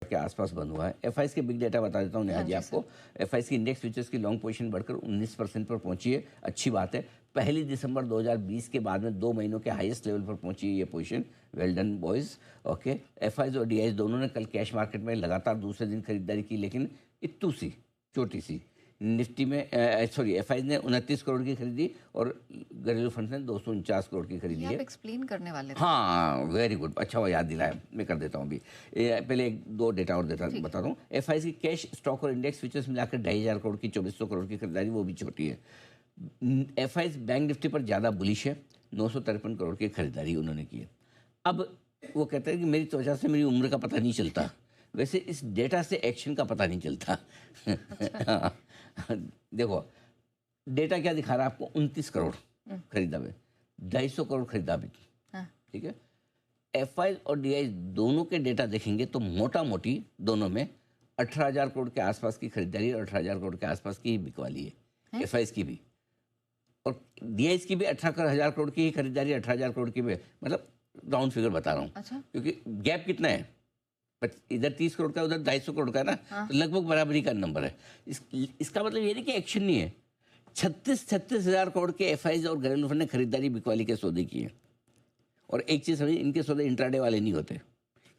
के आसपास बंद हुआ है। एफआईज के बिग डेटा बता देता हूँ नेहा जी आपको। एफआईज की इंडेक्स फ्यूचर्स की लॉन्ग पोजीशन बढ़कर 19% पर पहुंची है, अच्छी बात है। 1 दिसंबर 2020 के बाद में 2 महीनों के हाईएस्ट लेवल पर पहुंची है ये position. Well done boys. Okay, FIIs और डीआईज दोनों ने कल कैश मार्केट में लगातार दूसरे दिन खरीदारी की, लेकिन इतू सी छोटी सी। निफ्टी में एफआईज ने 29 करोड़ की खरीदी और घरेलू फंड ने 249 करोड़ की खरीदी है। आप एक्सप्लेन करने वाले थे। हाँ वेरी गुड, अच्छा वो याद दिलाया, मैं कर देता हूँ अभी। पहले एक दो डेटा और बताता हूँ। एफआईज की कैश स्टॉक और इंडेक्स फ्यूचर्स मिलाकर 2500 करोड़ की 2400 करोड़ की खरीदारी, वो भी छोटी है। एफआईज बैंक निफ्टी पर ज़्यादा बुलिश है, 953 करोड़ की खरीदारी उन्होंने की है। अब वो कहते हैं कि मेरी त्वचा से मेरी उम्र का पता नहीं चलता, वैसे इस डेटा से एक्शन का पता नहीं चलता। अच्छा। देखो डेटा क्या दिखा रहा है आपको, 29 करोड़ खरीदा हुए, 250 करोड़ खरीदा भी, ठीक है। एफआई और डीआई दोनों के डेटा देखेंगे तो मोटा मोटी दोनों में 18,000 करोड़ के आसपास की खरीदारी और 18,000 करोड़ के आसपास की बिकवाली है। एफआईज की भी और डीआईज की भी 18,000 करोड़ की ही खरीदारी, 18,000 करोड़ की भी, मतलब राउंड फिगर बता रहा हूँ। अच्छा। क्योंकि गैप कितना है, इधर 30 करोड़ का उधर 250 करोड़ का ना, तो लगभग बराबरी का नंबर है। इसका मतलब ये नहीं कि एक्शन नहीं है। 36,000 करोड़ के एफआईज और घरेलू फंड ने खरीदारी बिकवाली के सौदे किए। और एक चीज़ समझिए, इनके सौदे इंट्राडे वाले नहीं होते,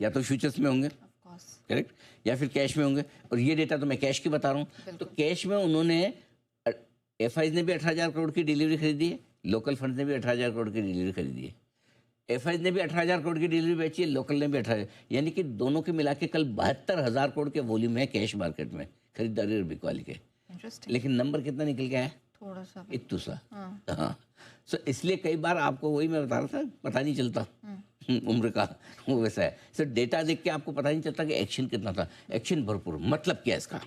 या तो फ्यूचर्स में होंगे, करेक्ट, या फिर कैश में होंगे। और ये डेटा तो मैं कैश की बता रहा हूँ। तो कैश में उन्होंने, एफआईज ने भी 18,000 करोड़ की डिलीवरी खरीदी है, लोकल फंड ने भी 18,000 करोड़ की डिलीवरी खरीदी है। एफआईज ने भी 18,000 करोड़ की डिलीवरी बेची है, लोकल ने भी 18,000, यानी कि दोनों के मिला के कल 72,000 करोड़ के वॉल्यूम है कैश मार्केट में खरीदारी और बिकवाली के। लेकिन नंबर कितना निकल गया है, थोड़ा सा, इतू सा। हाँ, सो इसलिए कई बार आपको, वही मैं बता रहा था, पता नहीं चलता उम्र का, वो वैसा है। सो डेटा देख के आपको पता नहीं चलता कि एक्शन कितना था। एक्शन भरपूर। मतलब क्या है इसका,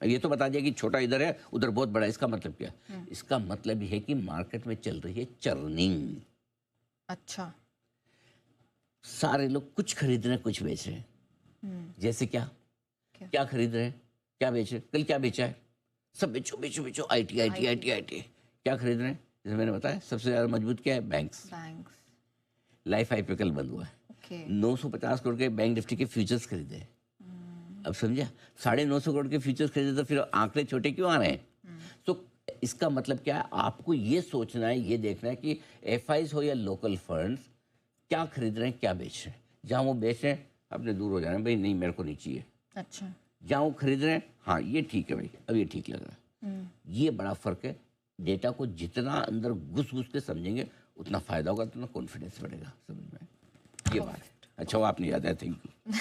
ये तो बता दिया कि छोटा इधर है उधर बहुत बड़ा, इसका मतलब क्या? इसका मतलब ये है कि मार्केट में चल रही है चर्निंग। अच्छा, सारे लोग कुछ खरीद रहे हैं, कुछ बेच रहे हैं। जैसे क्या खरीद रहे हैं, क्या बेच रहे हैं? कल क्या बेचा है? सब बेचो बेचो बेचो, आईटी आईटी आईटी आईटी। क्या खरीद रहे हैं? जैसे मैंने बताया, सबसे ज्यादा मजबूत क्या है? बैंक्स। लाइफ आईपीओ कल बंद हुआ है। 950 करोड़ के बैंक निफ्टी के फ्यूचर्स खरीदे। अब समझा, 950 करोड़ के फ्यूचर्स खरीदे तो फिर आंकड़े छोटे क्यों आ रहे हैं? तो इसका मतलब क्या है, आपको ये सोचना है, ये देखना है कि एफआईज हो या लोकल फंड्स क्या खरीद रहे हैं, क्या बेच रहे हैं। जहाँ वो बेच रहे हैं अपने दूर हो जाना, भाई नहीं मेरे को नहीं चाहिए। अच्छा। जहाँ वो खरीद रहे हैं, हाँ ये ठीक है भाई, अब ये ठीक लग रहा है। ये बड़ा फर्क है। डेटा को जितना अंदर घुस घुस के समझेंगे उतना फायदा होगा, उतना कॉन्फिडेंस बढ़ेगा समझ में। ये बात है। अच्छा, वो आपने याद है, थैंक यू।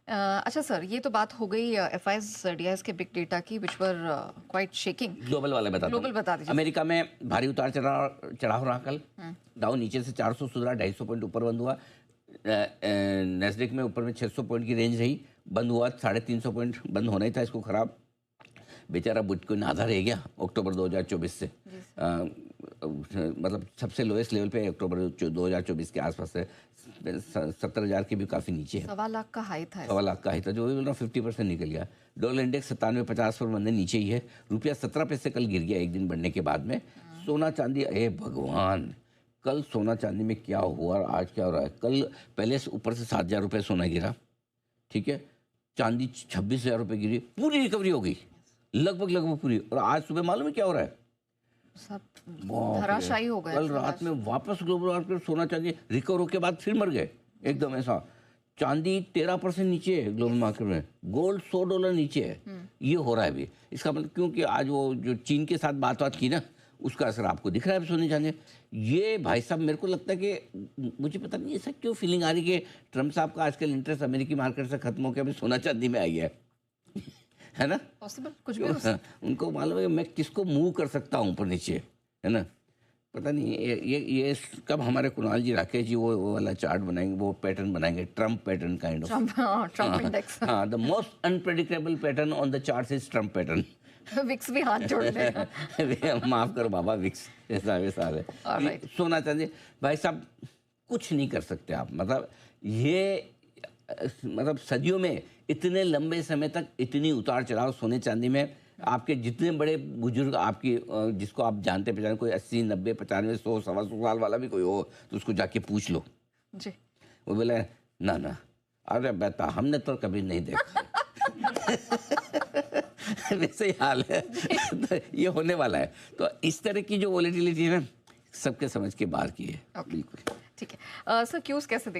अच्छा सर, ये तो बात हो गई एफआईज डीआईज के बिग डेटा की, विच वर क्वाइट शेकिंग। ग्लोबल वाले बता दीजिए। अमेरिका में भारी उतार चढ़ाव रहा कल। डाउ नीचे से 400 सुधरा, 250 पॉइंट ऊपर बंद हुआ। नेस्डेक में ऊपर में 600 पॉइंट की रेंज रही, बंद हुआ 350 पॉइंट, बंद होना ही था इसको खराब। बेचारा बिटकॉइन आधा रह गया अक्टूबर 2024 से, मतलब सबसे लोएस्ट लेवल पे अक्टूबर 2024 के आसपास से 70,000 के भी काफ़ी नीचे है। 1,15,00,000 का हाई था। 1,15,00,000 का हाई था, जो 50% निकल गया। डॉलर इंडेक्स 97.50 पर बंदे नीचे ही है। रुपया 17 पैसे कल गिर गया एक दिन बढ़ने के बाद में। सोना चांदी, अरे भगवान, कल सोना चांदी में क्या हुआ और आज क्या हो रहा है? कल पहले से ऊपर से 7,000 रुपये सोना गिरा, ठीक है। चांदी 26,000 रुपये गिरी, पूरी रिकवरी हो गई, लगभग पूरी। और आज सुबह मालूम है क्या हो रहा है? सब धराशायी हो गए। कल रात में वापस ग्लोबल मार्केट सोना चांदी रिकवर होके बाद फिर मर गए एकदम ऐसा। चांदी 13% नीचे है ग्लोबल मार्केट में, गोल्ड $100 नीचे है। ये हो रहा है अभी। इसका मतलब क्योंकि आज वो जो चीन के साथ बात की ना, उसका असर आपको दिख रहा है सोने चांदी। ये भाई साहब, मेरे को लगता है कि, मुझे पता नहीं ऐसा क्यों फीलिंग आ रही कि ट्रम्प साहब का आजकल इंटरेस्ट अमेरिकी मार्केट से खत्म होकर अभी सोना चांदी में आई है ना? पॉसिबल कुछ भी हो। उनको मालूम है मैं किसको मूव कर सकता हूँ ऊपर नीचे, है ना? पता नहीं ये कब हमारे कुणाल जी, राकेश जी वो वाला चार्ट बनाएंगे, वो पैटर्न बनाएंगे, Trump pattern kind of. Trump index. हाँ, the most unpredictable pattern on the chart is Trump pattern. VIX भी हाथ जोड़ रहे। माफ करो बाबा, विक्स ऐसा है। सोना चांदी भाई साहब कुछ नहीं कर सकते आप, मतलब ये, मतलब सदियों में इतने लंबे समय तक इतनी उतार चढ़ाव सोने चांदी में। आपके जितने बड़े बुजुर्ग आपकी, जिसको आप जानते पहचाने, कोई 80, 90, 95, 100, 125 साल वाला भी कोई हो तो उसको जाके पूछ लो जी, वो बोले ना अरे बेटा हमने तो कभी नहीं देखा। वैसे ही हाल है। तो ये होने वाला है। तो इस तरह की जो वोलेटिलिटी है ना, सबके समझ के बाहर की है। Okay. बिल्कुल। ठीक है सर, क्यूज कैसे